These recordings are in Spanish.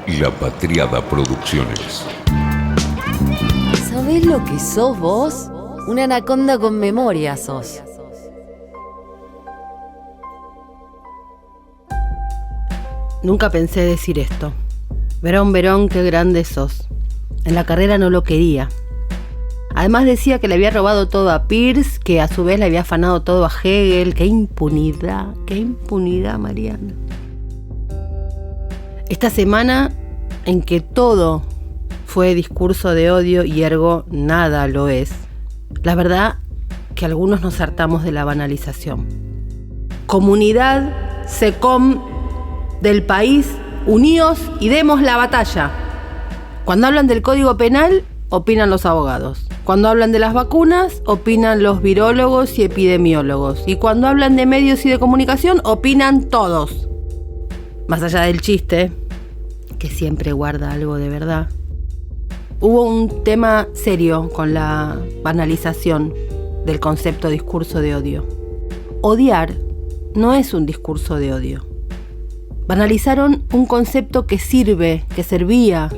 La Patriada Producciones. ¿Sabés lo que sos vos? Una anaconda con memoria sos. Nunca pensé decir esto. Verón, Verón, qué grande sos. En la carrera no lo quería. Además decía que le había robado todo a Peirce, que a su vez le había afanado todo a Hegel. ¡Qué impunidad, Mariana! Esta semana en que todo fue discurso de odio y ergo nada lo es, la verdad que algunos nos hartamos de la banalización. Comunidad, SECOM del país, uníos y demos la batalla. Cuando hablan del Código Penal, opinan los abogados. Cuando hablan de las vacunas, opinan los virólogos y epidemiólogos. Y cuando hablan de medios y de comunicación, opinan todos. Más allá del chiste, que siempre guarda algo de verdad, hubo un tema serio con la banalización del concepto discurso de odio. Odiar no es un discurso de odio. Banalizaron un concepto que sirve, que servía.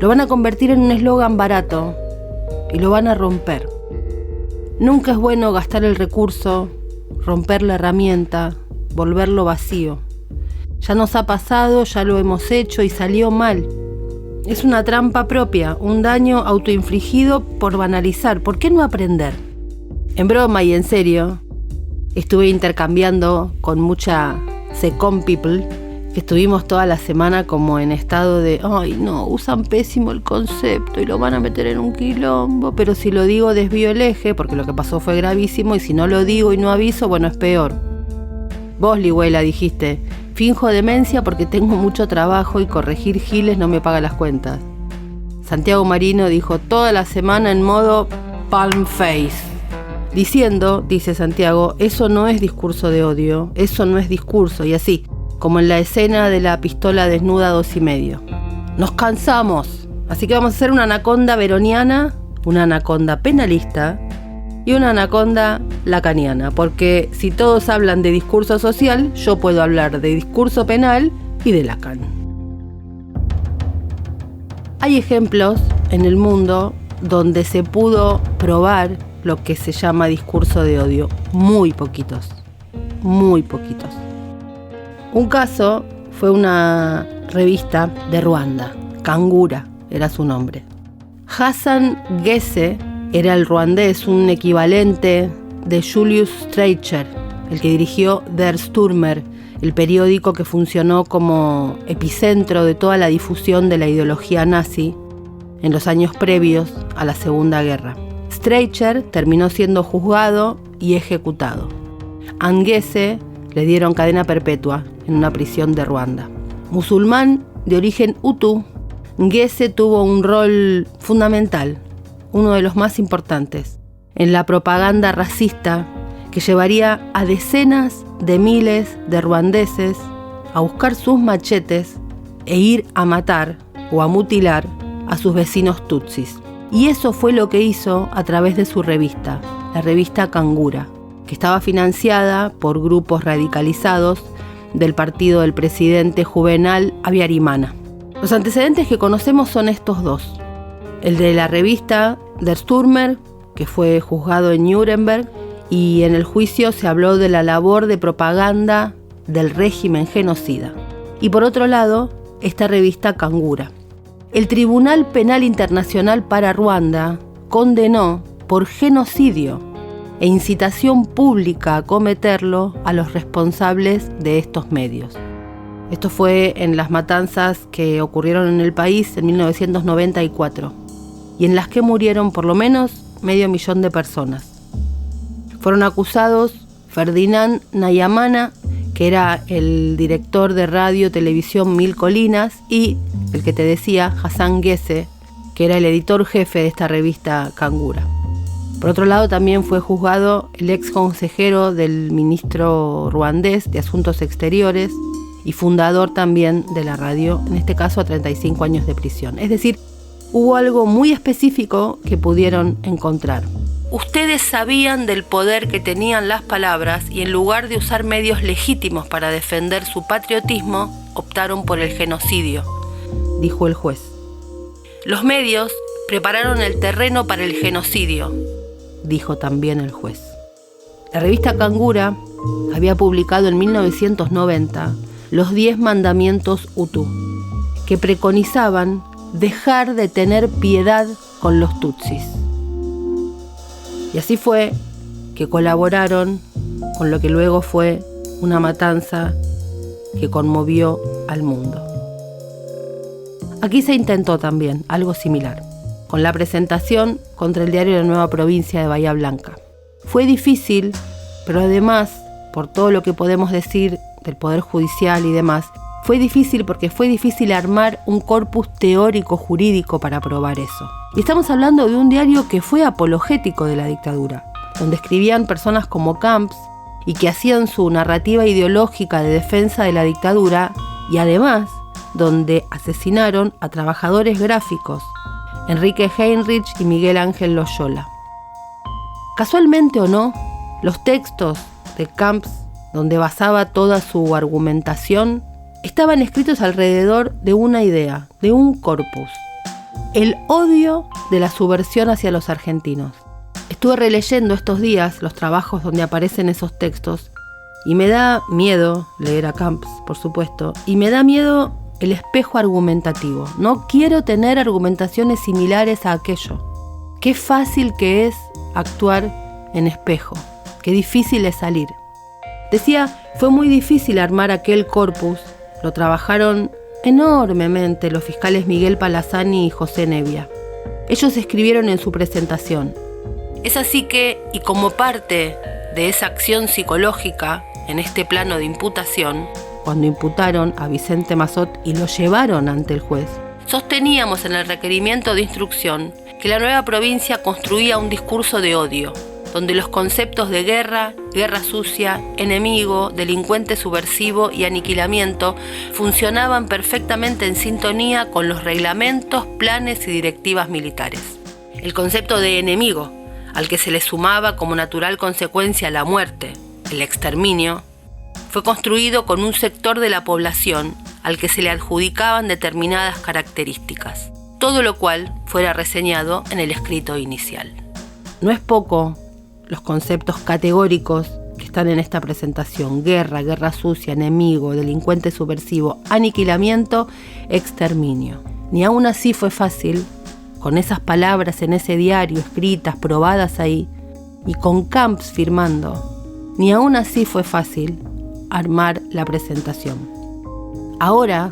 Lo van a convertir en un eslogan barato y lo van a romper. Nunca es bueno gastar el recurso, romper la herramienta, volverlo vacío. Ya nos ha pasado, ya lo hemos hecho y salió mal. Es una trampa propia, un daño autoinfligido por banalizar. ¿Por qué no aprender? En broma y en serio, estuve intercambiando con mucha SECOM people, que estuvimos toda la semana como en estado de ¡ay no! Usan pésimo el concepto y lo van a meter en un quilombo, pero si lo digo desvío el eje, porque lo que pasó fue gravísimo, y si no lo digo y no aviso, bueno, es peor. Vos, Ligüela, dijiste, finjo demencia porque tengo mucho trabajo y corregir giles no me paga las cuentas. Santiago Marino dijo toda la semana en modo palm face, diciendo, dice Santiago, eso no es discurso de odio, eso no es discurso, y así, como en la escena de la pistola desnuda 2,5. Nos cansamos, así que vamos a hacer una anaconda veroniana, una anaconda penalista y una anaconda lacaniana, porque si todos hablan de discurso social, yo puedo hablar de discurso penal y de Lacan. Hay ejemplos en el mundo donde se pudo probar lo que se llama discurso de odio, muy poquitos. Un caso fue una revista de Ruanda, Kangura era su nombre. Hassan Gese era el ruandés, un equivalente de Julius Streicher, el que dirigió Der Stürmer, el periódico que funcionó como epicentro de toda la difusión de la ideología nazi en los años previos a la Segunda Guerra. Streicher terminó siendo juzgado y ejecutado. A Gese le dieron cadena perpetua en una prisión de Ruanda. Musulmán de origen hutu, Gese tuvo un rol fundamental, uno de los más importantes, en la propaganda racista que llevaría a decenas de miles de ruandeses a buscar sus machetes e ir a matar o a mutilar a sus vecinos tutsis. Y eso fue lo que hizo a través de su revista, la revista Kangura, que estaba financiada por grupos radicalizados del partido del presidente Juvenal Habyarimana. Los antecedentes que conocemos son estos dos. El de la revista Der Stürmer, que fue juzgado en Nuremberg, y en el juicio se habló de la labor de propaganda del régimen genocida. Y por otro lado, esta revista Kangura. El Tribunal Penal Internacional para Ruanda condenó por genocidio e incitación pública a cometerlo a los responsables de estos medios. Esto fue en las matanzas que ocurrieron en el país en 1994 y en las que murieron por lo menos 500,000 de personas. Fueron acusados Ferdinand Nayamana, que era el director de radio televisión Mil Colinas, y el que te decía, Hassan Gese, que era el editor jefe de esta revista Kangura. Por otro lado, también fue juzgado el ex consejero del ministro ruandés de Asuntos Exteriores y fundador también de la radio, en este caso a 35 años de prisión. Es decir, hubo algo muy específico que pudieron encontrar. Ustedes sabían del poder que tenían las palabras y en lugar de usar medios legítimos para defender su patriotismo, optaron por el genocidio, dijo el juez. Los medios prepararon el terreno para el genocidio, dijo también el juez. La revista Kangura había publicado en 1990 los 10 mandamientos Hutu, que preconizaban dejar de tener piedad con los tutsis. Y así fue que colaboraron con lo que luego fue una matanza que conmovió al mundo. Aquí se intentó también algo similar, con la presentación contra el diario La Nueva Provincia de Bahía Blanca. Fue difícil, pero además, por todo lo que podemos decir del Poder Judicial y demás, fue difícil porque fue difícil armar un corpus teórico jurídico para probar eso. Y estamos hablando de un diario que fue apologético de la dictadura, donde escribían personas como Camps y que hacían su narrativa ideológica de defensa de la dictadura, y además donde asesinaron a trabajadores gráficos, Enrique Heinrich y Miguel Ángel Loyola. Casualmente o no, los textos de Camps, donde basaba toda su argumentación, estaban escritos alrededor de una idea, de un corpus: el odio de la subversión hacia los argentinos. Estuve releyendo estos días los trabajos donde aparecen esos textos y me da miedo leer a Camps, por supuesto, y me da miedo el espejo argumentativo. No quiero tener argumentaciones similares a aquello. Qué fácil que es actuar en espejo, qué difícil es salir. Decía, fue muy difícil armar aquel corpus, lo trabajaron enormemente los fiscales Miguel Palazani y José Nevia. Ellos escribieron en su presentación: es así que, y como parte de esa acción psicológica en este plano de imputación, cuando imputaron a Vicente Mazot y lo llevaron ante el juez, sosteníamos en el requerimiento de instrucción que la Nueva Provincia construía un discurso de odio, donde los conceptos de guerra, guerra sucia, enemigo, delincuente subversivo y aniquilamiento funcionaban perfectamente en sintonía con los reglamentos, planes y directivas militares. El concepto de enemigo, al que se le sumaba como natural consecuencia la muerte, el exterminio, fue construido con un sector de la población al que se le adjudicaban determinadas características, todo lo cual fuera reseñado en el escrito inicial. No es poco los conceptos categóricos que están en esta presentación: guerra, guerra sucia, enemigo, delincuente subversivo, aniquilamiento, exterminio. Ni aún así fue fácil, con esas palabras en ese diario escritas, probadas ahí, y con Camps firmando, ni aún así fue fácil armar la presentación. Ahora,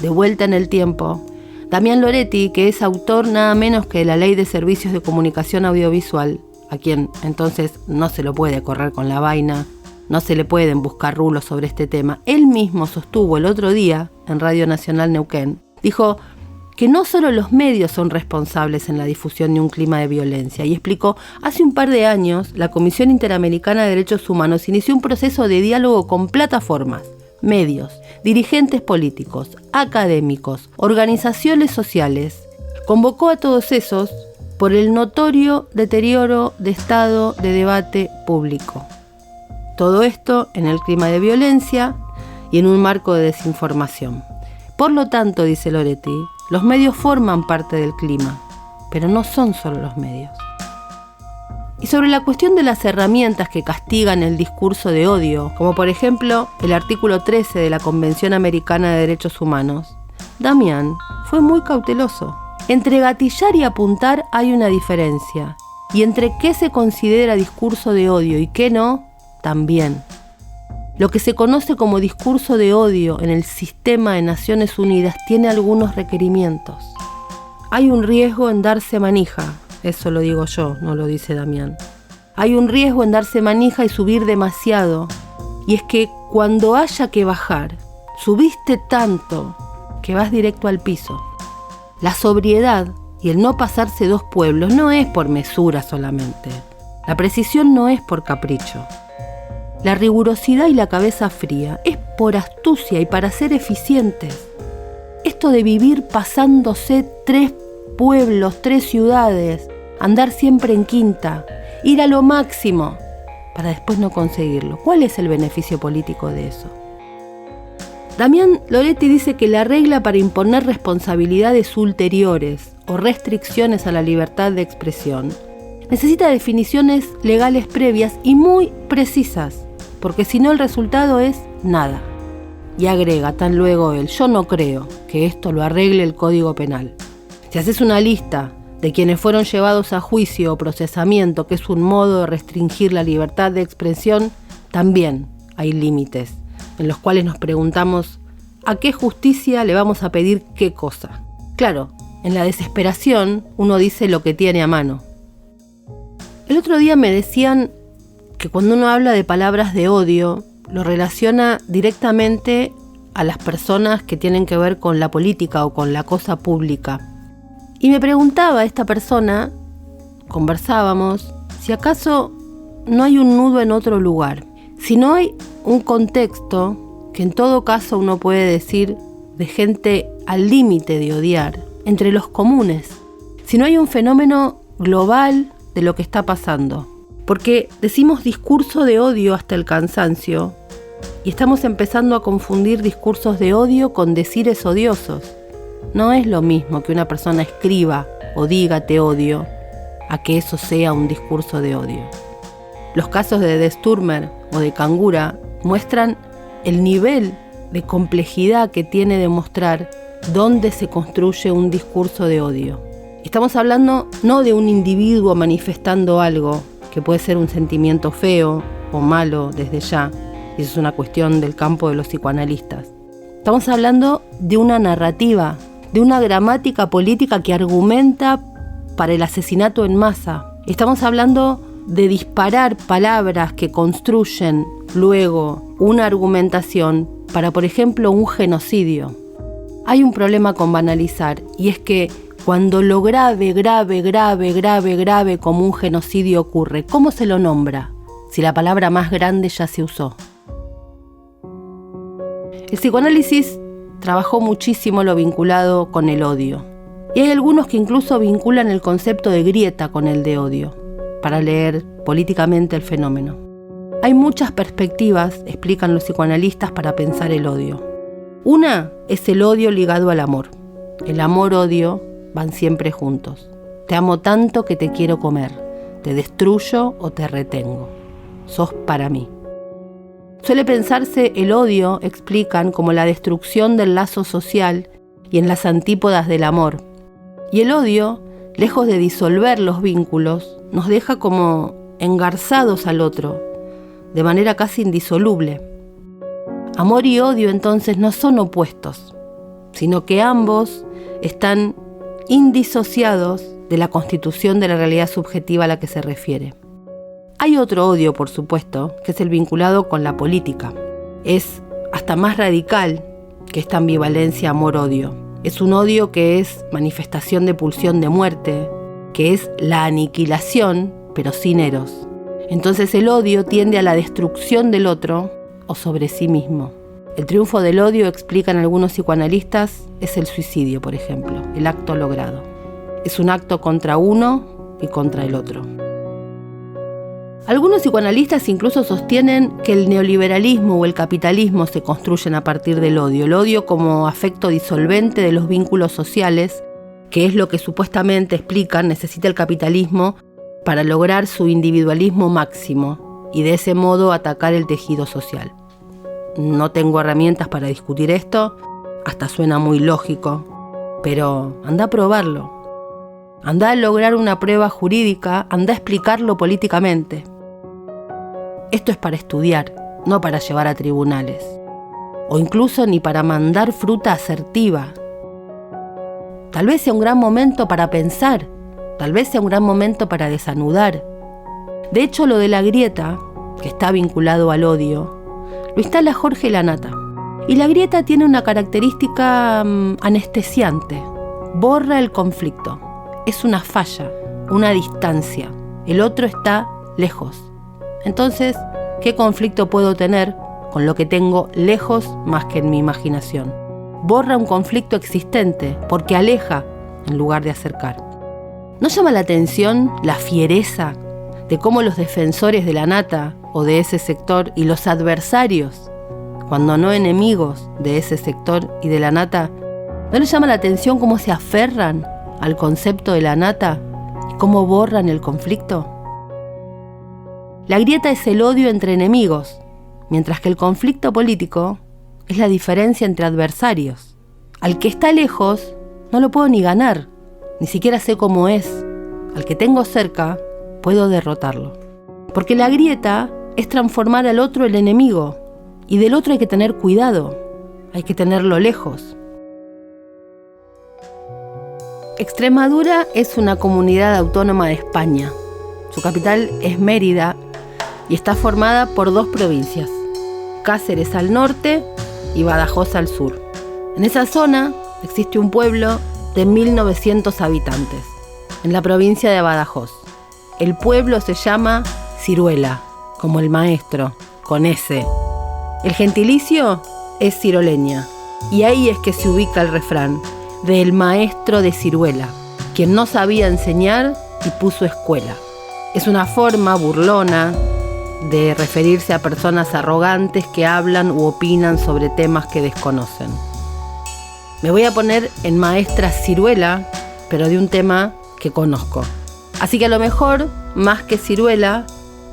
de vuelta en el tiempo, Damián Loretti, que es autor nada menos que de la Ley de Servicios de Comunicación Audiovisual, a quien entonces no se lo puede correr con la vaina, no se le pueden buscar rulos sobre este tema, él mismo sostuvo el otro día en Radio Nacional Neuquén, dijo que no solo los medios son responsables en la difusión de un clima de violencia, y explicó: hace un par de años la Comisión Interamericana de Derechos Humanos inició un proceso de diálogo con plataformas, medios, dirigentes políticos, académicos, organizaciones sociales. Convocó a todos esos por el notorio deterioro de estado de debate público. Todo esto en el clima de violencia y en un marco de desinformación. Por lo tanto, dice Loretti, los medios forman parte del clima, pero no son solo los medios. Y sobre la cuestión de las herramientas que castigan el discurso de odio, como por ejemplo el artículo 13 de la Convención Americana de Derechos Humanos, Damián fue muy cauteloso. Entre gatillar y apuntar hay una diferencia, y entre qué se considera discurso de odio y qué no, también. Lo que se conoce como discurso de odio en el sistema de Naciones Unidas tiene algunos requerimientos. Hay un riesgo en darse manija, eso lo digo yo, no lo dice Damián. Hay un riesgo en darse manija y subir demasiado, y es que cuando haya que bajar, subiste tanto que vas directo al piso. La sobriedad y el no pasarse dos pueblos no es por mesura solamente. La precisión no es por capricho. La rigurosidad y la cabeza fría es por astucia y para ser eficientes. Esto de vivir pasándose 3 pueblos, 3 ciudades, andar siempre en quinta, ir a lo máximo para después no conseguirlo. ¿Cuál es el beneficio político de eso? Damián Loretti dice que la regla para imponer responsabilidades ulteriores o restricciones a la libertad de expresión necesita definiciones legales previas y muy precisas, porque si no el resultado es nada. Y agrega tan luego él: yo no creo que esto lo arregle el Código Penal. Si haces una lista de quienes fueron llevados a juicio o procesamiento, que es un modo de restringir la libertad de expresión, también hay límites en los cuales nos preguntamos ¿a qué justicia le vamos a pedir qué cosa? Claro, en la desesperación uno dice lo que tiene a mano. El otro día me decían que cuando uno habla de palabras de odio, lo relaciona directamente a las personas que tienen que ver con la política o con la cosa pública. Y me preguntaba esta persona, conversábamos, si acaso no hay un nudo en otro lugar. Si no hay un contexto, que en todo caso uno puede decir de gente al límite de odiar, entre los comunes. Si no hay un fenómeno global de lo que está pasando. Porque decimos discurso de odio hasta el cansancio y estamos empezando a confundir discursos de odio con decires odiosos. No es lo mismo que una persona escriba o diga te odio a que eso sea un discurso de odio. Los casos de De Sturmer o de Cangura muestran el nivel de complejidad que tiene de mostrar dónde se construye un discurso de odio. Estamos hablando no de un individuo manifestando algo que puede ser un sentimiento feo o malo desde ya, y eso es una cuestión del campo de los psicoanalistas. Estamos hablando de una narrativa, de una gramática política que argumenta para el asesinato en masa. Estamos hablando de disparar palabras que construyen luego una argumentación para, por ejemplo, un genocidio. Hay un problema con banalizar, y es que cuando lo grave como un genocidio ocurre, ¿cómo se lo nombra? Si la palabra más grande ya se usó. El psicoanálisis trabajó muchísimo lo vinculado con el odio. Y hay algunos que incluso vinculan el concepto de grieta con el de odio, para leer políticamente el fenómeno. Hay muchas perspectivas, explican los psicoanalistas, para pensar el odio. Una es el odio ligado al amor. El amor-odio van siempre juntos. Te amo tanto que te quiero comer. Te destruyo o te retengo. Sos para mí. Suele pensarse el odio, explican, como la destrucción del lazo social y en las antípodas del amor. Y el odio, lejos de disolver los vínculos, nos deja como engarzados al otro, de manera casi indisoluble. Amor y odio entonces no son opuestos, sino que ambos están indisociados de la constitución de la realidad subjetiva a la que se refiere. Hay otro odio, por supuesto, que es el vinculado con la política. Es hasta más radical que esta ambivalencia amor-odio. Es un odio que es manifestación de pulsión de muerte, que es la aniquilación, pero sin eros. Entonces el odio tiende a la destrucción del otro o sobre sí mismo. El triunfo del odio, explican algunos psicoanalistas, es el suicidio, por ejemplo, el acto logrado. Es un acto contra uno y contra el otro. Algunos psicoanalistas incluso sostienen que el neoliberalismo o el capitalismo se construyen a partir del odio. El odio como afecto disolvente de los vínculos sociales, que es lo que supuestamente, explican, necesita el capitalismo para lograr su individualismo máximo y de ese modo atacar el tejido social. No tengo herramientas para discutir esto, hasta suena muy lógico, pero anda a probarlo. Anda a lograr una prueba jurídica, anda a explicarlo políticamente. Esto es para estudiar, no para llevar a tribunales, o incluso ni para mandar fruta asertiva. Tal vez sea un gran momento para pensar, tal vez sea un gran momento para desanudar. De hecho, lo de la grieta, que está vinculado al odio, lo instala Jorge Lanata. Y la grieta tiene una característica anestesiante. Borra el conflicto. Es una falla, una distancia. El otro está lejos. Entonces, ¿qué conflicto puedo tener con lo que tengo lejos más que en mi imaginación? Borra un conflicto existente porque aleja en lugar de acercar. ¿No llama la atención la fiereza de cómo los defensores de Lanata o de ese sector y los adversarios cuando no enemigos de ese sector y de la nata, ¿no les llama la atención cómo se aferran al concepto de la nata y cómo borran el conflicto? La grieta es el odio entre enemigos, mientras que el conflicto político es la diferencia entre adversarios. Al que está lejos no lo puedo ni ganar, ni siquiera sé cómo es. Al que tengo cerca puedo derrotarlo. Porque la grieta es transformar al otro en enemigo, y del otro hay que tener cuidado, hay que tenerlo lejos. Extremadura es una comunidad autónoma de España. Su capital es Mérida y está formada por 2 provincias, Cáceres al norte y Badajoz al sur. En esa zona existe un pueblo de 1.900 habitantes, en la provincia de Badajoz. El pueblo se llama Ciruela, como el maestro, con S. El gentilicio es ciroleña, y ahí es que se ubica el refrán del maestro de Ciruela, quien no sabía enseñar y puso escuela. Es una forma burlona de referirse a personas arrogantes que hablan u opinan sobre temas que desconocen. Me voy a poner en maestra Ciruela, pero de un tema que conozco. Así que a lo mejor, más que Ciruela,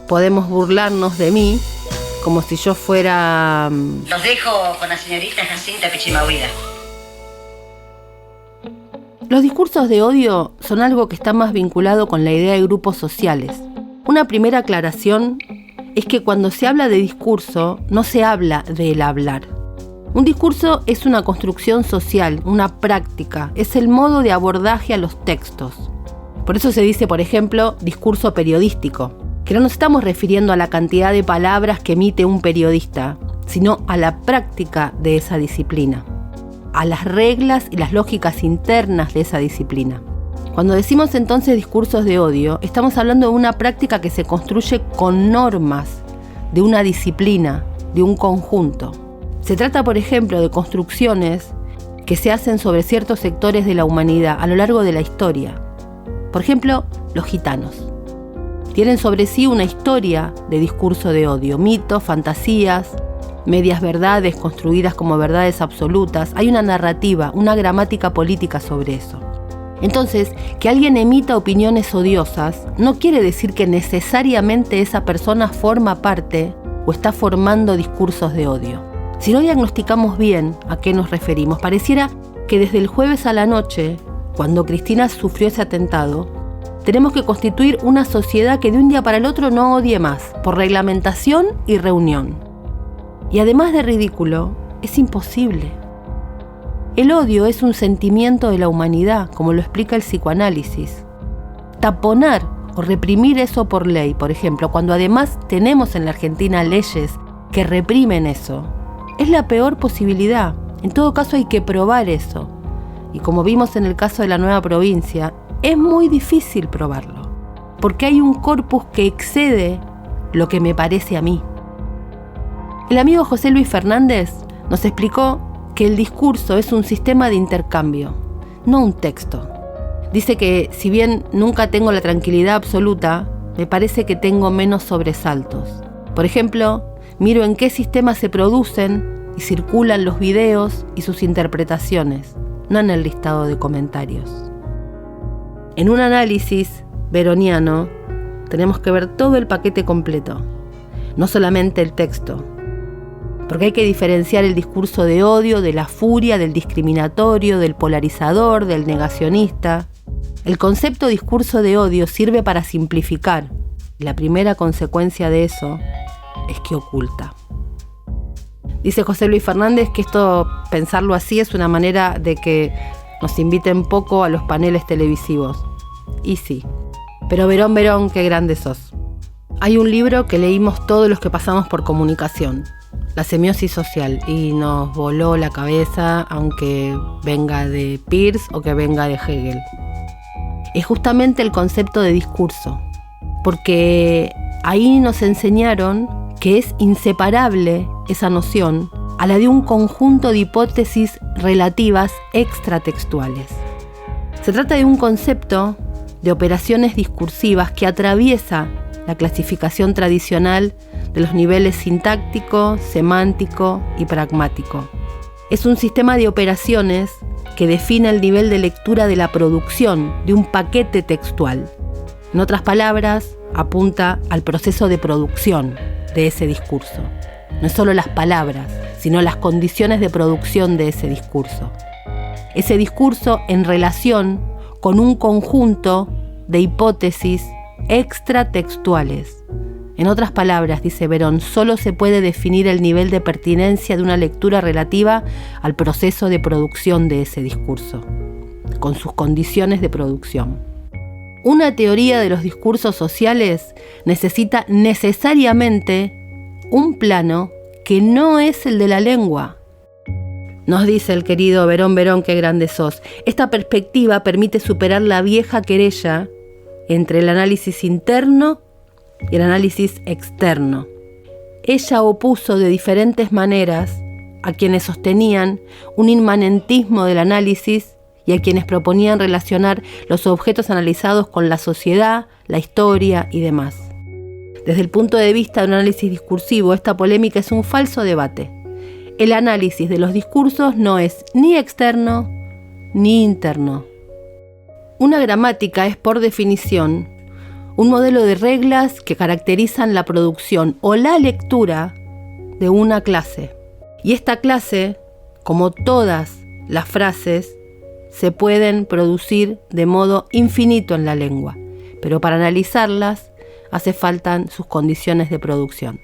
podemos burlarnos de mí como si yo fuera... Los dejo con la señorita Jacinta Pichimahuida. Los discursos de odio son algo que está más vinculado con la idea de grupos sociales. Una primera aclaración es que cuando se habla de discurso, no se habla del hablar. Un discurso es una construcción social, una práctica, es el modo de abordaje a los textos. Por eso se dice, por ejemplo, discurso periodístico, que no nos estamos refiriendo a la cantidad de palabras que emite un periodista, sino a la práctica de esa disciplina, a las reglas y las lógicas internas de esa disciplina. Cuando decimos entonces discursos de odio, estamos hablando de una práctica que se construye con normas, de una disciplina, de un conjunto. Se trata, por ejemplo, de construcciones que se hacen sobre ciertos sectores de la humanidad a lo largo de la historia. Por ejemplo, los gitanos. Tienen sobre sí una historia de discurso de odio, mitos, fantasías, medias verdades construidas como verdades absolutas. Hay una narrativa, una gramática política sobre eso. Entonces, que alguien emita opiniones odiosas no quiere decir que necesariamente esa persona forma parte o está formando discursos de odio. Si no diagnosticamos bien a qué nos referimos, pareciera que desde el jueves a la noche, cuando Cristina sufrió ese atentado, tenemos que constituir una sociedad que de un día para el otro no odie más, por reglamentación y reunión. Y además de ridículo, es imposible. El odio es un sentimiento de la humanidad, como lo explica el psicoanálisis. Taponar o reprimir eso por ley, por ejemplo, cuando además tenemos en la Argentina leyes que reprimen eso, es la peor posibilidad. En todo caso hay que probar eso. Y como vimos en el caso de la nueva provincia, es muy difícil probarlo, porque hay un corpus que excede lo que me parece a mí. El amigo José Luis Fernández nos explicó que el discurso es un sistema de intercambio, no un texto. Dice que si bien nunca tengo la tranquilidad absoluta, me parece que tengo menos sobresaltos. Por ejemplo, miro en qué sistemas se producen y circulan los videos y sus interpretaciones, no en el listado de comentarios. En un análisis veroniano tenemos que ver todo el paquete completo, no solamente el texto, porque hay que diferenciar el discurso de odio, de la furia, del discriminatorio, del polarizador, del negacionista. El concepto discurso de odio sirve para simplificar. La primera consecuencia de eso es que oculta. Dice José Luis Fernández que esto, pensarlo así, es una manera de que nos inviten poco a los paneles televisivos. Y sí, pero Verón, Verón, qué grande sos. Hay un libro que leímos todos los que pasamos por comunicación, La semiosis social, y nos voló la cabeza, aunque venga de Peirce o que venga de Hegel. Es justamente el concepto de discurso, porque ahí nos enseñaron que es inseparable esa noción a la de un conjunto de hipótesis relativas extratextuales. Se trata de un concepto de operaciones discursivas que atraviesa la clasificación tradicional de los niveles sintáctico, semántico y pragmático. Es un sistema de operaciones que define el nivel de lectura de la producción de un paquete textual. En otras palabras, apunta al proceso de producción de ese discurso. No es solo las palabras, sino las condiciones de producción de ese discurso. Ese discurso en relación con un conjunto de hipótesis extratextuales. En otras palabras, dice Verón, solo se puede definir el nivel de pertinencia de una lectura relativa al proceso de producción de ese discurso, con sus condiciones de producción. Una teoría de los discursos sociales necesita necesariamente un plano que no es el de la lengua. Nos dice el querido Verón, qué grande sos. Esta perspectiva permite superar la vieja querella entre el análisis interno y el análisis externo. Ella opuso de diferentes maneras a quienes sostenían un inmanentismo del análisis y a quienes proponían relacionar los objetos analizados con la sociedad, la historia y demás. Desde el punto de vista de un análisis discursivo, esta polémica es un falso debate. El análisis de los discursos no es ni externo ni interno. Una gramática es, por definición, un modelo de reglas que caracterizan la producción o la lectura de una clase. Y esta clase, como todas las frases, se pueden producir de modo infinito en la lengua, pero para analizarlas hace falta sus condiciones de producción.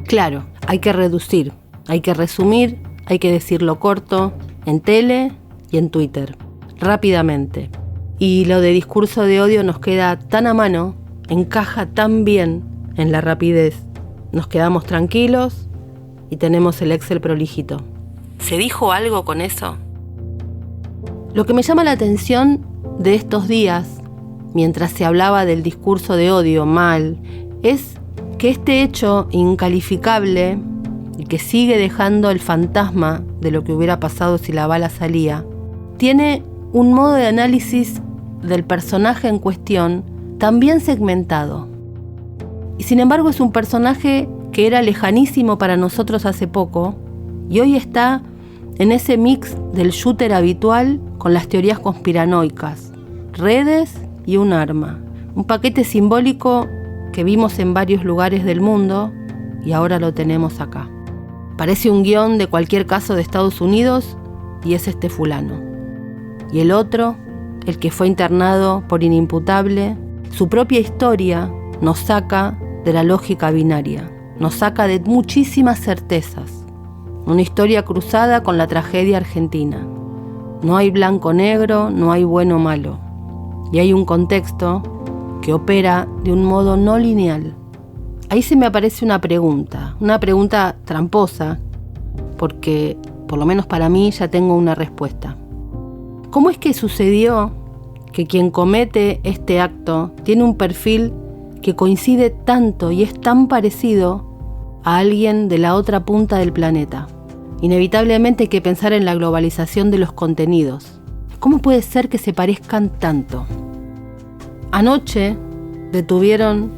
Claro, hay que reducir, hay que resumir, hay que decirlo corto, en tele y en Twitter, rápidamente. Y lo de discurso de odio nos queda tan a mano, encaja tan bien en la rapidez. Nos quedamos tranquilos y tenemos el Excel prolijito. ¿Se dijo algo con eso? Lo que me llama la atención de estos días, mientras se hablaba del discurso de odio mal, es que este hecho incalificable y que sigue dejando el fantasma de lo que hubiera pasado si la bala salía, tiene un modo de análisis del personaje en cuestión también segmentado. Y sin embargo es un personaje que era lejanísimo para nosotros hace poco y hoy está en ese mix del shooter habitual con las teorías conspiranoicas, redes y un arma. Un paquete simbólico que vimos en varios lugares del mundo y ahora lo tenemos acá. Parece un guión de cualquier caso de Estados Unidos y es este fulano. Y el otro, el que fue internado por inimputable, su propia historia nos saca de la lógica binaria, nos saca de muchísimas certezas. Una historia cruzada con la tragedia argentina. No hay blanco-negro, no hay bueno-malo. Y hay un contexto que opera de un modo no lineal. Ahí se me aparece una pregunta tramposa, porque por lo menos para mí ya tengo una respuesta. ¿Cómo es que sucedió que quien comete este acto tiene un perfil que coincide tanto y es tan parecido a alguien de la otra punta del planeta? Inevitablemente hay que pensar en la globalización de los contenidos. ¿Cómo puede ser que se parezcan tanto? Anoche detuvieron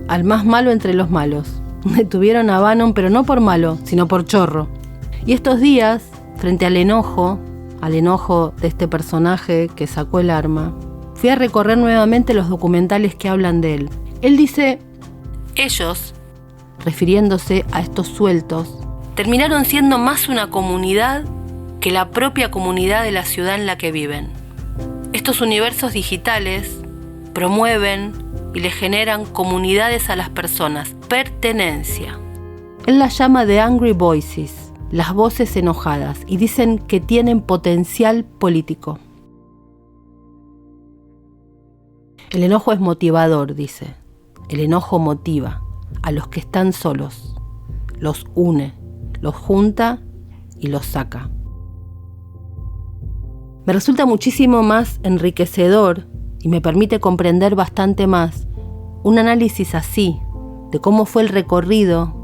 al más malo entre los malos. Detuvieron a Bannon, pero no por malo, sino por chorro. Y estos días, frente al enojo de este personaje que sacó el arma, fui a recorrer nuevamente los documentales que hablan de él. Él dice, ellos, refiriéndose a estos sueltos, terminaron siendo más una comunidad que la propia comunidad de la ciudad en la que viven. Estos universos digitales promueven y le generan comunidades a las personas, pertenencia. Él las llama The Angry Voices, las voces enojadas, y dicen que tienen potencial político. El enojo es motivador, dice. El enojo motiva a los que están solos, los une, los junta y los saca. Me resulta muchísimo más enriquecedor y me permite comprender bastante más un análisis así de cómo fue el recorrido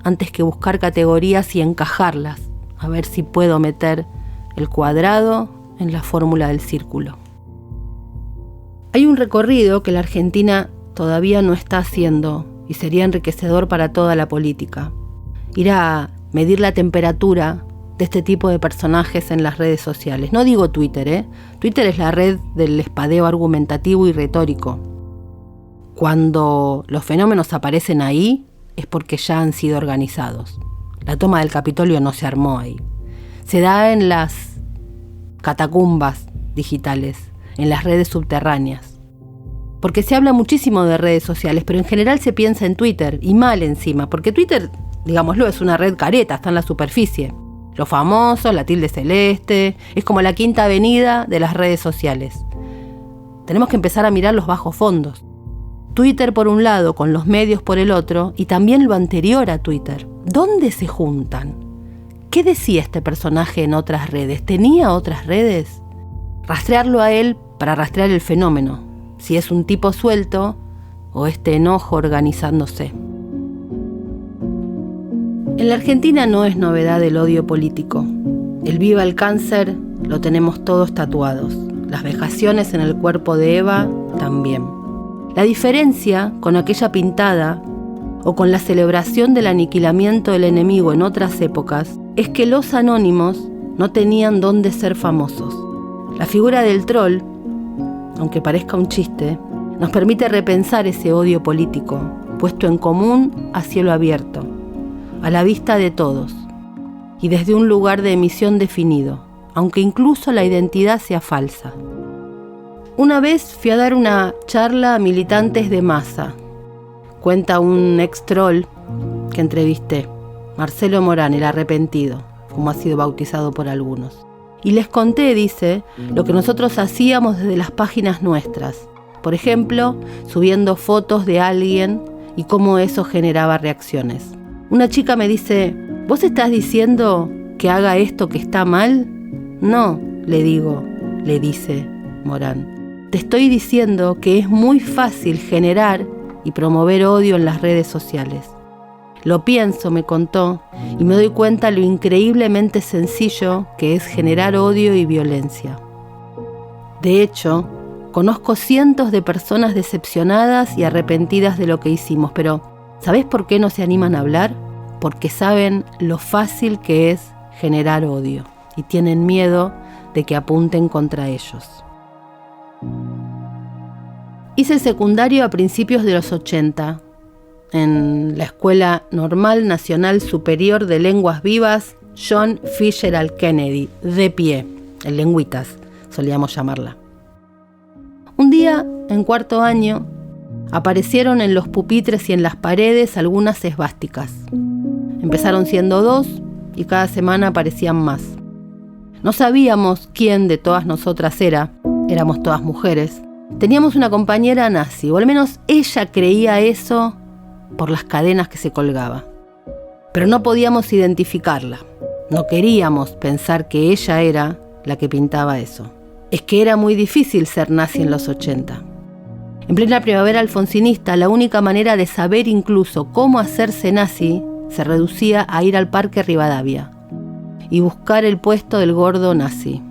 antes que buscar categorías y encajarlas, a ver si puedo meter el cuadrado en la fórmula del círculo. Hay un recorrido que la Argentina todavía no está haciendo y sería enriquecedor para toda la política. Ir a medir la temperatura de este tipo de personajes en las redes sociales. No digo Twitter, ¿eh? Twitter es la red del espadeo argumentativo y retórico. Cuando los fenómenos aparecen ahí, es porque ya han sido organizados. La toma del Capitolio no se armó ahí. Se da en las catacumbas digitales, en las redes subterráneas. Porque se habla muchísimo de redes sociales, pero en general se piensa en Twitter, y mal encima, porque Twitter, digámoslo, es una red careta, está en la superficie. Los famosos, la tilde celeste, es como la quinta avenida de las redes sociales. Tenemos que empezar a mirar los bajos fondos. Twitter por un lado, con los medios por el otro, y también lo anterior a Twitter. ¿Dónde se juntan? ¿Qué decía este personaje en otras redes? ¿Tenía otras redes? Rastrearlo a él para rastrear el fenómeno, si es un tipo suelto o este enojo organizándose. En la Argentina no es novedad el odio político. El viva el cáncer lo tenemos todos tatuados. Las vejaciones en el cuerpo de Eva también. La diferencia con aquella pintada o con la celebración del aniquilamiento del enemigo en otras épocas es que los anónimos no tenían dónde ser famosos. La figura del troll, aunque parezca un chiste, nos permite repensar ese odio político, puesto en común a cielo abierto, a la vista de todos, y desde un lugar de emisión definido, aunque incluso la identidad sea falsa. Una vez fui a dar una charla a militantes de masa. Cuenta un ex troll que entrevisté, Marcelo Morán, el arrepentido, como ha sido bautizado por algunos. Y les conté, dice, lo que nosotros hacíamos desde las páginas nuestras. Por ejemplo, subiendo fotos de alguien y cómo eso generaba reacciones. Una chica me dice, ¿vos estás diciendo que haga esto que está mal? No, le digo, le dice Morán. Te estoy diciendo que es muy fácil generar y promover odio en las redes sociales. Lo pienso, me contó, y me doy cuenta lo increíblemente sencillo que es generar odio y violencia. De hecho, conozco cientos de personas decepcionadas y arrepentidas de lo que hicimos, pero ¿sabés por qué no se animan a hablar? Porque saben lo fácil que es generar odio y tienen miedo de que apunten contra ellos. Hice el secundario a principios de los 80 en la Escuela Normal Nacional Superior de Lenguas Vivas John Fitzgerald Kennedy, de pie, el lengüitas, solíamos llamarla. Un día, en cuarto año, aparecieron en los pupitres y en las paredes algunas esvásticas. Empezaron siendo 2 y cada semana aparecían más. No sabíamos quién de todas nosotras era, éramos todas mujeres. Teníamos una compañera nazi, o al menos ella creía eso por las cadenas que se colgaba. Pero no podíamos identificarla. No queríamos pensar que ella era la que pintaba eso. Es que era muy difícil ser nazi en los 80. En plena primavera alfonsinista, la única manera de saber incluso cómo hacerse nazi se reducía a ir al Parque Rivadavia y buscar el puesto del gordo nazi.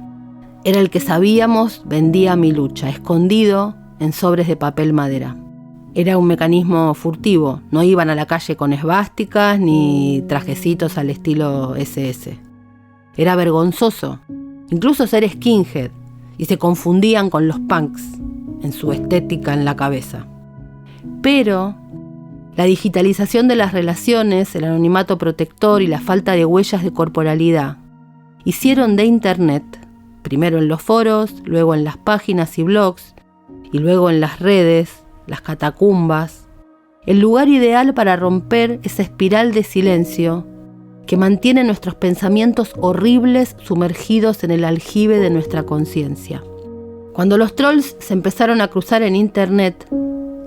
Era el que sabíamos vendía Mi Lucha, escondido en sobres de papel madera. Era un mecanismo furtivo, no iban a la calle con esvásticas ni trajecitos al estilo SS. Era vergonzoso, incluso ser skinhead, y se confundían con los punks en su estética en la cabeza. Pero la digitalización de las relaciones, el anonimato protector y la falta de huellas de corporalidad hicieron de Internet, primero en los foros, luego en las páginas y blogs, y luego en las redes, las catacumbas, el lugar ideal para romper esa espiral de silencio que mantiene nuestros pensamientos horribles sumergidos en el aljibe de nuestra conciencia. Cuando los trolls se empezaron a cruzar en Internet,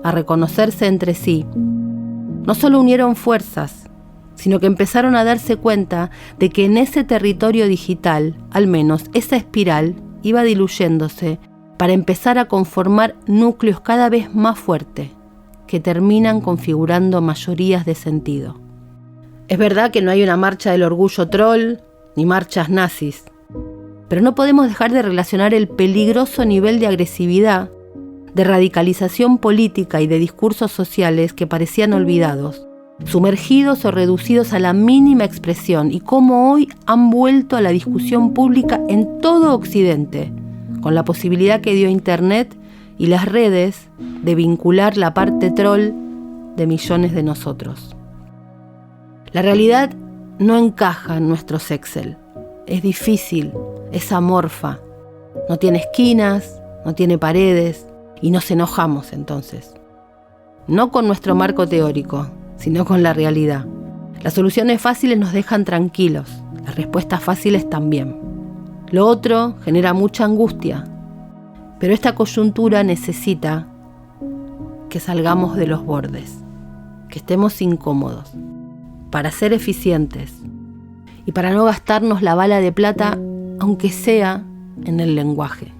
a reconocerse entre sí, no solo unieron fuerzas, sino que empezaron a darse cuenta de que en ese territorio digital, al menos esa espiral, iba diluyéndose para empezar a conformar núcleos cada vez más fuertes, que terminan configurando mayorías de sentido. Es verdad que no hay una marcha del orgullo troll, ni marchas nazis, pero no podemos dejar de relacionar el peligroso nivel de agresividad de radicalización política y de discursos sociales que parecían olvidados, sumergidos o reducidos a la mínima expresión, y cómo hoy han vuelto a la discusión pública en todo Occidente, con la posibilidad que dio Internet y las redes de vincular la parte troll de millones de nosotros. La realidad no encaja en nuestros Excel. Es difícil, es amorfa, no tiene esquinas, no tiene paredes, y nos enojamos entonces. No con nuestro marco teórico, sino con la realidad. Las soluciones fáciles nos dejan tranquilos, las respuestas fáciles también. Lo otro genera mucha angustia, pero esta coyuntura necesita que salgamos de los bordes, que estemos incómodos, para ser eficientes y para no gastarnos la bala de plata, aunque sea en el lenguaje.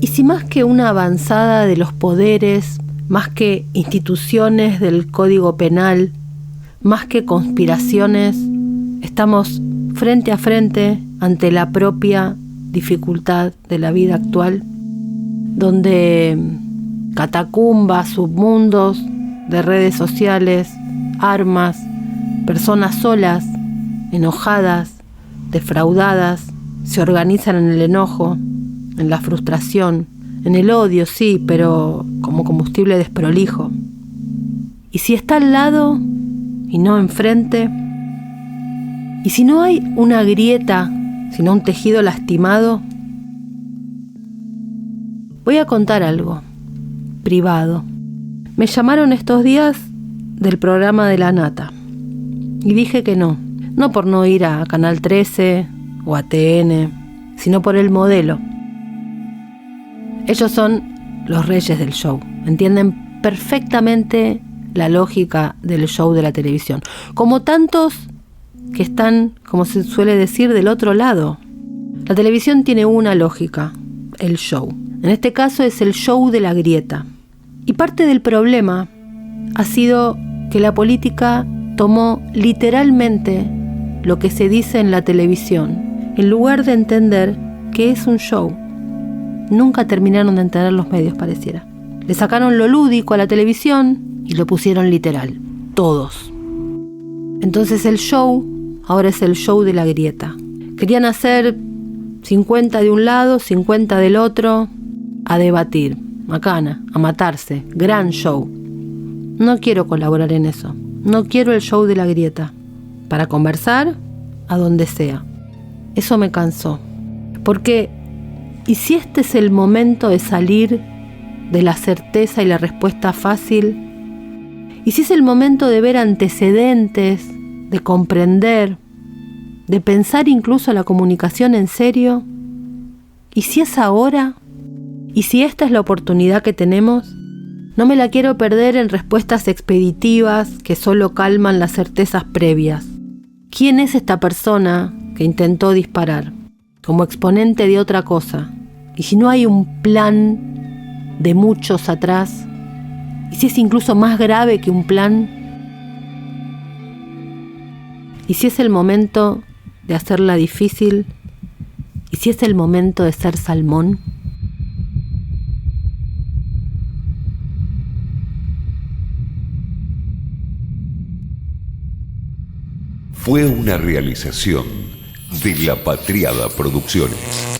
Y si más que una avanzada de los poderes, más que instituciones del Código Penal, más que conspiraciones, estamos frente a frente ante la propia dificultad de la vida actual, donde catacumbas, submundos de redes sociales, armas, personas solas, enojadas, defraudadas, se organizan en el enojo, en la frustración, en el odio, sí, pero como combustible desprolijo. Y si está al lado y no enfrente, y si no hay una grieta, sino un tejido lastimado, voy a contar algo privado. Me llamaron estos días del programa de La Nata y dije que no por no ir a Canal 13 o a TN, sino por el modelo. Ellos son los reyes del show, entienden perfectamente la lógica del show de la televisión, como tantos que están, como se suele decir, del otro lado. La televisión tiene una lógica, el show. En este caso es el show de la grieta. Y parte del problema ha sido que la política tomó literalmente lo que se dice en la televisión, en lugar de entender que es un show. Nunca terminaron de entender los medios, pareciera. Le sacaron lo lúdico a la televisión y lo pusieron literal. Todos. Entonces el show ahora es el show de la grieta. Querían hacer 50 de un lado, 50 del otro, a debatir, macana, a matarse, gran show. No quiero colaborar en eso. No quiero el show de la grieta. Para conversar, a donde sea. Eso me cansó. Porque ¿y si este es el momento de salir de la certeza y la respuesta fácil? ¿Y si es el momento de ver antecedentes, de comprender, de pensar incluso la comunicación en serio? ¿Y si es ahora? ¿Y si esta es la oportunidad que tenemos? No me la quiero perder en respuestas expeditivas que solo calman las certezas previas. ¿Quién es esta persona que intentó disparar? Como exponente de otra cosa. ¿Y si no hay un plan de muchos atrás? ¿Y si es incluso más grave que un plan? ¿Y si es el momento de hacerla difícil? ¿Y si es el momento de ser salmón? Fue una realización de La Patriada Producciones.